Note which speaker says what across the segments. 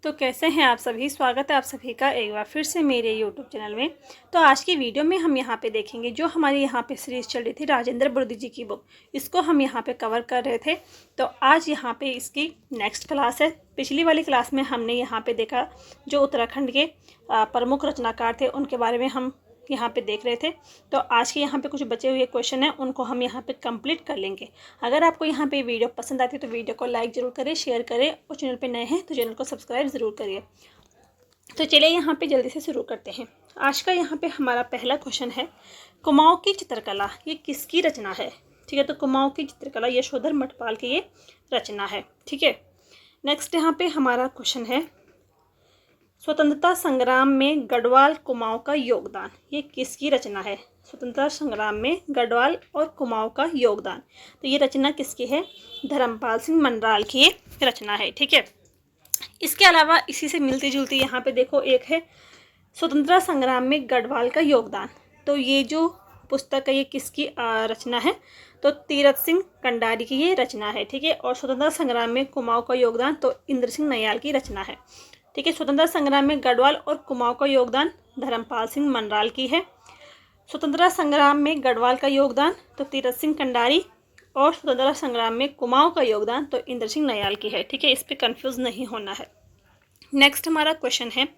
Speaker 1: दोस्तों, कैसे हैं आप सभी। स्वागत है आप सभी का एक बार फिर से मेरे YouTube चैनल में। तो आज की वीडियो में हम यहाँ पे देखेंगे जो हमारी यहाँ पे सीरीज़ चल रही थी राजेंद्र ब्रोदी जी की बुक, इसको हम यहाँ पे कवर कर रहे थे। तो आज यहाँ पे इसकी नेक्स्ट क्लास है। पिछली वाली क्लास में हमने यहाँ पे देखा जो उत्तराखंड के प्रमुख रचनाकार थे उनके बारे में हम यहाँ पे देख रहे थे। तो आज के यहाँ पे कुछ बचे हुए क्वेश्चन हैं, उनको हम यहाँ पे कंप्लीट कर लेंगे। अगर आपको यहाँ पे वीडियो पसंद आती है तो वीडियो को लाइक ज़रूर करें, शेयर करें और चैनल पे नए हैं तो चैनल को सब्सक्राइब ज़रूर करिए। तो चलिए यहाँ पे जल्दी से शुरू करते हैं। आज का यहाँ पे हमारा पहला क्वेश्चन है, कुमाऊँ की चित्रकला ये किसकी रचना है। ठीक है, तो कुमाऊँ की चित्रकला यशोधर मठपाल की ये रचना है। ठीक है, नेक्स्ट यहाँ पे हमारा क्वेश्चन है, स्वतंत्रता संग्राम में गढ़वाल कुमाऊँ का योगदान ये किसकी रचना है। स्वतंत्रता संग्राम में गढ़वाल और कुमाऊँ का योगदान, तो ये रचना किसकी है, धर्मपाल सिंह मनराल की ये रचना है। ठीक है, इसके अलावा इसी से मिलती जुलती यहाँ पे देखो एक है, स्वतंत्रता संग्राम में गढ़वाल का योगदान, तो ये जो पुस्तक है ये किसकी रचना है, तो तीरथ सिंह कंडारी की ये रचना है। ठीक है, और स्वतंत्रता संग्राम में कुमाऊँ का योगदान तो इंद्र सिंह नैयाल की रचना है। ठीक है, स्वतंत्रता संग्राम में गढ़वाल और कुमाऊँ का योगदान धर्मपाल सिंह मनराल की है। स्वतंत्रता संग्राम में गढ़वाल का योगदान तो तीरथ सिंह कंडारी, और स्वतंत्रता संग्राम में कुमाऊँ का योगदान तो इंद्र सिंह नैयाल की है। ठीक है, इस पर कंफ्यूज नहीं होना है। नेक्स्ट हमारा क्वेश्चन है,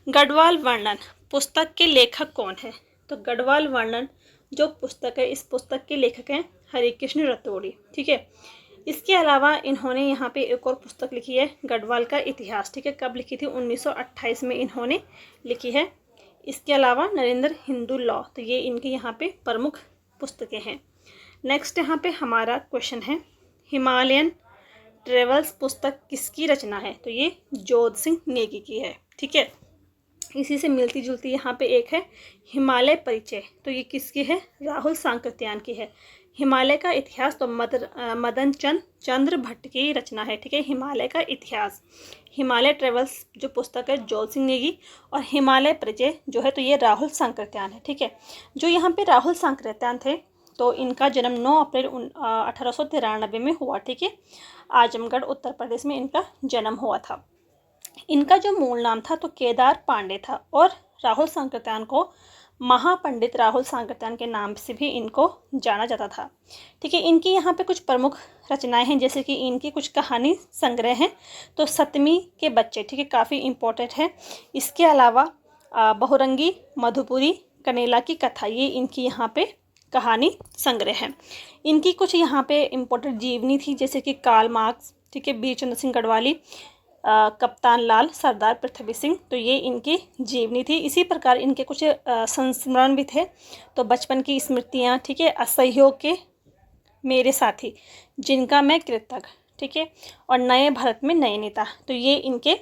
Speaker 1: गढ़वाल वर्णन पुस्तक के लेखक कौन है। तो गढ़वाल वर्णन जो पुस्तक है, इस पुस्तक के लेखक हैं हरिकृष्ण रतोड़ी। ठीक है, इसके अलावा इन्होंने यहाँ पे एक और पुस्तक लिखी है, गढ़वाल का इतिहास। ठीक है, कब लिखी थी, 1928 में इन्होंने लिखी है। इसके अलावा नरेंद्र हिंदू लॉ, तो ये इनके यहाँ पे प्रमुख पुस्तकें हैं। नेक्स्ट यहाँ पे हमारा क्वेश्चन है, हिमालयन ट्रेवल्स पुस्तक किसकी रचना है, तो ये जोध सिंह नेगी की है। ठीक है, इसी से मिलती जुलती यहाँ पे एक है, हिमालय परिचय, तो ये किसकी है, राहुल सांकृत्यायन की है। हिमालय का इतिहास तो मदन चंद्र भट्ट की रचना है। ठीक है, हिमालय का इतिहास। हिमालय ट्रेवल्स जो पुस्तक है जोध सिंह नेगी, और हिमालय परिचय जो है तो ये राहुल सांकृत्यायन है। ठीक है, जो यहाँ पे राहुल सांकृत्यायन थे तो इनका जन्म 9 अप्रैल 1893 में हुआ। ठीक है, आजमगढ़ उत्तर प्रदेश में इनका जन्म हुआ था। इनका जो मूल नाम था तो केदार पांडे था, और राहुल सांकृत्यायन को महापंडित राहुल सांकृत्यायन के नाम से भी इनको जाना जाता था। ठीक है, इनकी यहाँ पे कुछ प्रमुख रचनाएं हैं, जैसे कि इनकी कुछ कहानी संग्रह हैं, तो सतमी के बच्चे, ठीक है, काफ़ी इम्पोर्टेंट है। इसके अलावा बहुरंगी मधुपुरी कनेला की कथा, ये इनकी यहाँ पे कहानी संग्रह है। इनकी कुछ यहाँ पे इम्पोर्टेंट जीवनी थी, जैसे कि कार्ल मार्क्स, ठीक है, वीर चंद्र सिंह गढ़वाली, कप्तान लाल, सरदार पृथ्वी सिंह, तो ये इनकी जीवनी थी। इसी प्रकार इनके कुछ संस्मरण भी थे, तो बचपन की स्मृतियाँ, ठीक है, असहयोग के मेरे साथी जिनका मैं कृतज्ञ, ठीक है, और नए भारत में नए नेता, तो ये इनके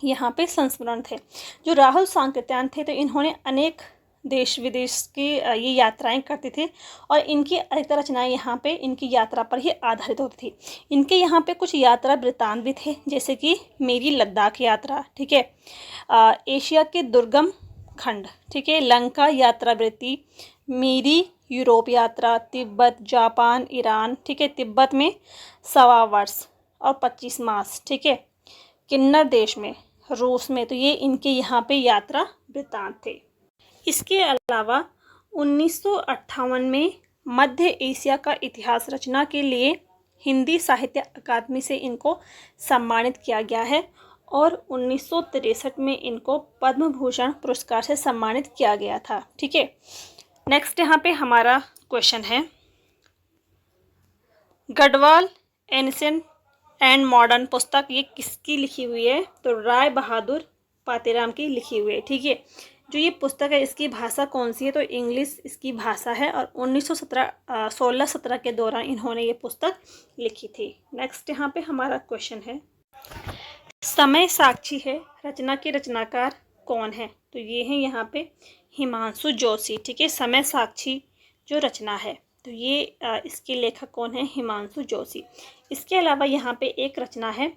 Speaker 1: यहाँ पे संस्मरण थे। जो राहुल सांकृत्यायन थे तो इन्होंने अनेक देश विदेश की ये यात्राएं करते थे, और इनकी अधिकतर रचनाएं यहाँ पे इनकी यात्रा पर ही आधारित होती थी। इनके यहाँ पे कुछ यात्रा वृत्तांत भी थे, जैसे कि मेरी लद्दाख यात्रा, ठीक है, एशिया के दुर्गम खंड, ठीक है, लंका यात्रा वृत्ति, मेरी यूरोप यात्रा, तिब्बत, जापान, ईरान, ठीक है, तिब्बत में 1.25 वर्ष और 25 मास, ठीक है, किन्नर देश में, रूस में, तो ये इनके यहाँ पे यात्रा वृत्तांत थे। इसके अलावा 1958 में मध्य एशिया का इतिहास रचना के लिए हिंदी साहित्य अकादमी से इनको सम्मानित किया गया है, और 1963 में इनको पद्म भूषण पुरस्कार से सम्मानित किया गया था। ठीक है, नेक्स्ट यहाँ पे हमारा क्वेश्चन है, गढ़वाल एंशिएंट एंड मॉडर्न पुस्तक ये किसकी लिखी हुई है, तो राय बहादुर पातेराम की लिखी हुई है। ठीक है, जो ये पुस्तक है इसकी भाषा कौन सी है, तो इंग्लिश इसकी भाषा है, और 1617 के दौरान इन्होंने ये पुस्तक लिखी थी। नेक्स्ट यहाँ पे हमारा क्वेश्चन है, समय साक्षी है रचना के रचनाकार कौन है, तो ये है यहाँ पे हिमांशु जोशी। ठीक है, समय साक्षी जो रचना है तो ये इसके लेखक कौन है, हिमांशु जोशी। इसके अलावा यहाँ पे एक रचना है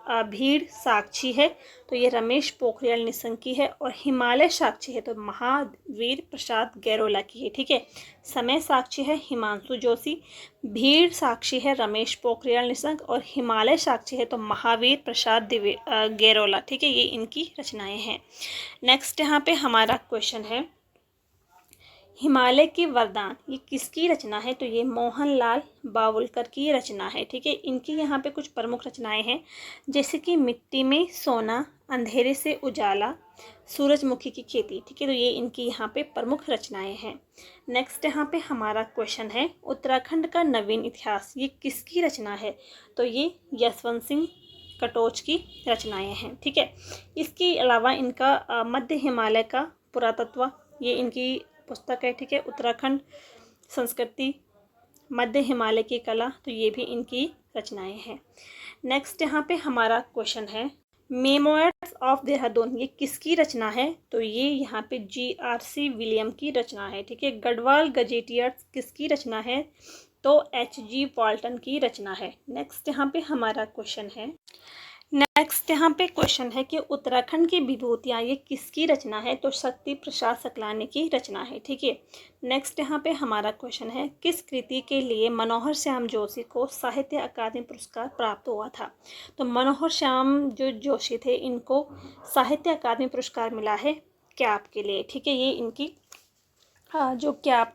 Speaker 1: भीड़ साक्षी है तो ये रमेश पोखरियाल निशंक की है, और हिमालय साक्षी है तो महावीर प्रसाद गैरोला की है। ठीक है, समय साक्षी है हिमांशु जोशी, भीड़ साक्षी है रमेश पोखरियाल निशंक, और हिमालय साक्षी है तो महावीर प्रसाद गैरोला। ठीक है, ये इनकी रचनाएं हैं। नेक्स्ट यहाँ पे हमारा क्वेश्चन है, हिमालय की वरदान ये किसकी रचना है? तो ये मोहनलाल बावुलकर की रचना है। ठीक है, इनकी यहाँ पे कुछ प्रमुख रचनाएं हैं, जैसे कि मिट्टी में सोना, अंधेरे से उजाला, सूरजमुखी की खेती। ठीक है, तो ये इनकी यहाँ पे प्रमुख रचनाएं हैं। नेक्स्ट यहाँ पे हमारा क्वेश्चन है, उत्तराखंड का नवीन इतिहास ये किसकी रचना है? तो ये यशवंत सिंह कटोच की रचनाएं हैं। ठीक है, इसके अलावा इनका मध्य हिमालय का पुरातत्व ये इनकी पुस्तक है। ठीक है, उत्तराखंड संस्कृति, मध्य हिमालय की कला, तो ये भी इनकी रचनाएं हैं। नेक्स्ट यहाँ पे हमारा क्वेश्चन है, मेमोयर्स ऑफ देहरादून ये किसकी रचना है? तो ये यहाँ पे GRC विलियम की रचना है। ठीक है, गढ़वाल गजेटियर्स किसकी रचना है? तो HG वाल्टन की रचना है। नेक्स्ट यहाँ पे हमारा क्वेश्चन है कि उत्तराखंड की विभूतियाँ ये किसकी रचना है? तो शक्ति प्रसाद सकलानी की रचना है। ठीक है, नेक्स्ट यहाँ पे हमारा क्वेश्चन है, किस कृति के लिए मनोहर श्याम जोशी को साहित्य अकादमी पुरस्कार प्राप्त हुआ था? तो मनोहर श्याम जो जोशी थे इनको साहित्य अकादमी पुरस्कार मिला है कैप के लिए। ठीक है, ये इनकी जो कैप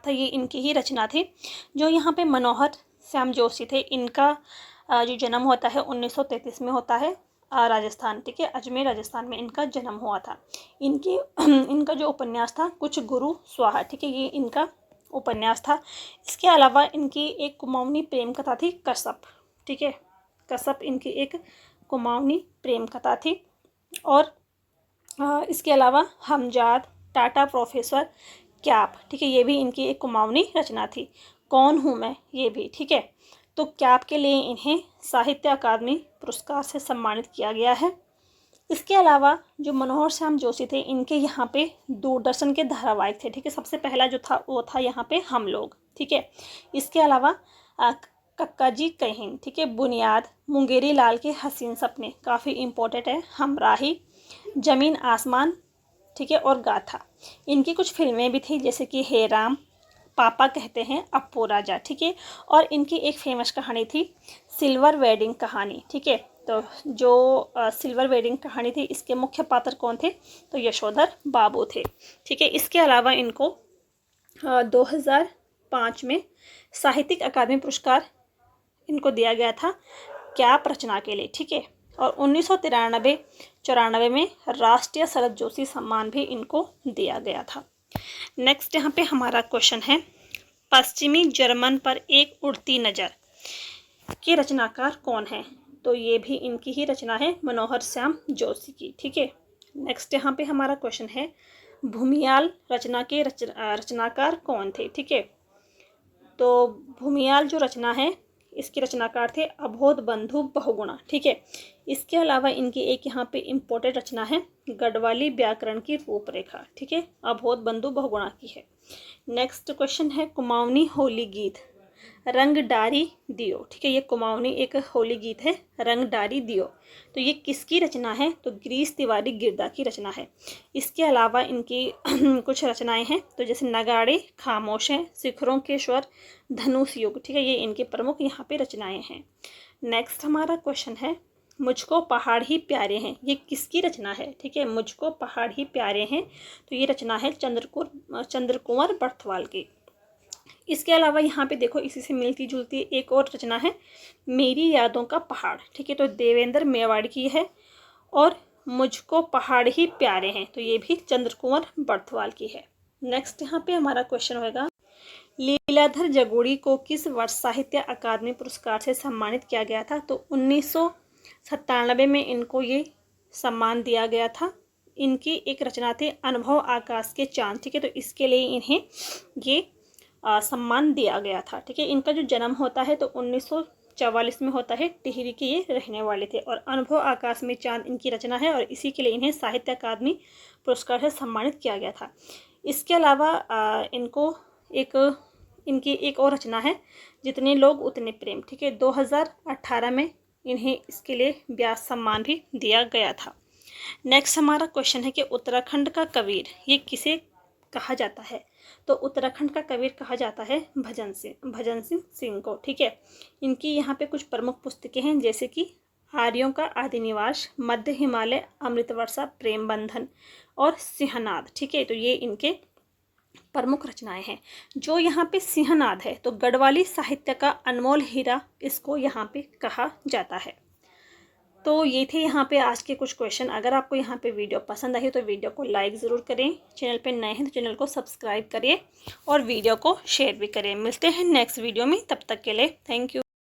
Speaker 1: था ये इनकी ही रचना थी। जो यहाँ पे मनोहर श्याम जोशी थे इनका जो जन्म होता है 1933 में होता है राजस्थान। ठीक है, अजमेर राजस्थान में इनका जन्म हुआ था। इनका जो उपन्यास था कुछ गुरु स्वाहा। ठीक है, ये इनका उपन्यास था। इसके अलावा इनकी एक कुमाऊनी प्रेम कथा थी कसब। ठीक है, कसब इनकी एक कुमाऊनी प्रेम कथा थी। और इसके अलावा हमजाद, टाटा प्रोफेसर, कैप। ठीक है, ये भी इनकी एक कुमाऊनी रचना थी। कौन हूँ मैं ये भी। ठीक है, तो कैप के लिए इन्हें साहित्य अकादमी पुरस्कार से सम्मानित किया गया है। इसके अलावा जो मनोहर श्याम जोशी थे इनके यहाँ पे दूरदर्शन के धारावाहिक थे। ठीक है, सबसे पहला जो था वो था यहाँ पे हम लोग। ठीक है, इसके अलावा कक्का जी कहिन। ठीक है, बुनियाद, मुंगेरी लाल के हसीन सपने काफ़ी इम्पोर्टेंट है, हमराही, जमीन आसमान। ठीक है, और गाथा। इनकी कुछ फिल्में भी थी जैसे कि हे राम, पापा कहते हैं अप्पू राजा। ठीक है, और इनकी एक फेमस कहानी थी सिल्वर वेडिंग कहानी। ठीक है, तो जो सिल्वर वेडिंग कहानी थी इसके मुख्य पात्र कौन थे? तो यशोधर बाबू थे। ठीक है, इसके अलावा इनको 2005 में साहित्यिक अकादमी पुरस्कार इनको दिया गया था कैप रचना के लिए। ठीक है, और 1993-94 में राष्ट्रीय शरद जोशी सम्मान भी इनको दिया गया था। नेक्स्ट यहाँ पे हमारा क्वेश्चन है, पश्चिमी जर्मन पर एक उड़ती नज़र के रचनाकार कौन है? तो ये भी इनकी ही रचना है, मनोहर श्याम जोशी की। ठीक है, नेक्स्ट यहाँ पे हमारा क्वेश्चन है, भूमियाल रचना के रचनाकार कौन थे? ठीक है, तो भूमियाल जो रचना है इसके रचनाकार थे अबोध बंधु बहुगुणा। ठीक है, इसके अलावा इनकी एक यहाँ पे इम्पोर्टेंट रचना है गढ़वाली व्याकरण की रूपरेखा। ठीक है, अबोध बंधु बहुगुणा की है। नेक्स्ट क्वेश्चन है, कुमाऊनी होली गीत रंग डारी दियो। ठीक है, ये कुमाऊनी एक होली गीत है रंग डारी दियो, तो ये किसकी रचना है? तो गिरीश तिवारी गिरदा की रचना है। इसके अलावा इनकी कुछ रचनाएं हैं तो जैसे नगाड़े खामोश हैं, शिखरों के स्वर, धनुष युग। ठीक है, ये इनके प्रमुख यहाँ पे रचनाएं हैं। नेक्स्ट हमारा क्वेश्चन है, मुझको पहाड़ ही प्यारे हैं ये किसकी रचना है? ठीक है, मुझको पहाड़ ही प्यारे हैं, तो ये रचना है चंद्रकुंवर बर्थवाल की। इसके अलावा यहाँ पे देखो इसी से मिलती जुलती एक और रचना है मेरी यादों का पहाड़। ठीक है, तो देवेंद्र मेवाड़ की है। और मुझको पहाड़ ही प्यारे हैं, तो ये भी चंद्रकुंवर बर्थवाल की है। नेक्स्ट यहाँ पे हमारा क्वेश्चन होगा, लीलाधर जगोड़ी को किस वर्ष साहित्य अकादमी पुरस्कार से सम्मानित किया गया था? तो 1997 में इनको ये सम्मान दिया गया था। इनकी एक रचना थी अनुभव आकाश के चांद। ठीक है, तो इसके लिए इन्हें ये सम्मान दिया गया था। ठीक है, इनका जो जन्म होता है तो 1944 में होता है, टिहरी के ये रहने वाले थे। और अनुभव आकाश में चांद इनकी रचना है और इसी के लिए इन्हें साहित्य अकादमी पुरस्कार से सम्मानित किया गया था। इसके अलावा इनकी एक और रचना है जितने लोग उतने प्रेम। ठीक है, 2018 में इन्हें इसके लिए व्यास सम्मान भी दिया गया था। नेक्स्ट हमारा क्वेश्चन है कि उत्तराखंड का कबीर ये किसे कहा जाता है? तो उत्तराखंड का कबीर कहा जाता है भजन सिंह को। ठीक है, इनकी यहाँ पे कुछ प्रमुख पुस्तकें हैं, जैसे कि आर्यों का आदि निवास, मध्य हिमालय, अमृतवर्षा, प्रेम बंधन और सिंहनाद। ठीक है, तो ये इनके प्रमुख रचनाएं हैं। जो यहाँ पे सिंहनाद है तो गढ़वाली साहित्य का अनमोल हीरा इसको यहाँ पे कहा जाता है। तो ये थे यहाँ पे आज के कुछ क्वेश्चन। अगर आपको यहाँ पे वीडियो पसंद आई तो वीडियो को लाइक ज़रूर करें, चैनल पे नए हैं तो चैनल को सब्सक्राइब करिए और वीडियो को शेयर भी करें। मिलते हैं नेक्स्ट वीडियो में, तब तक के लिए थैंक यू।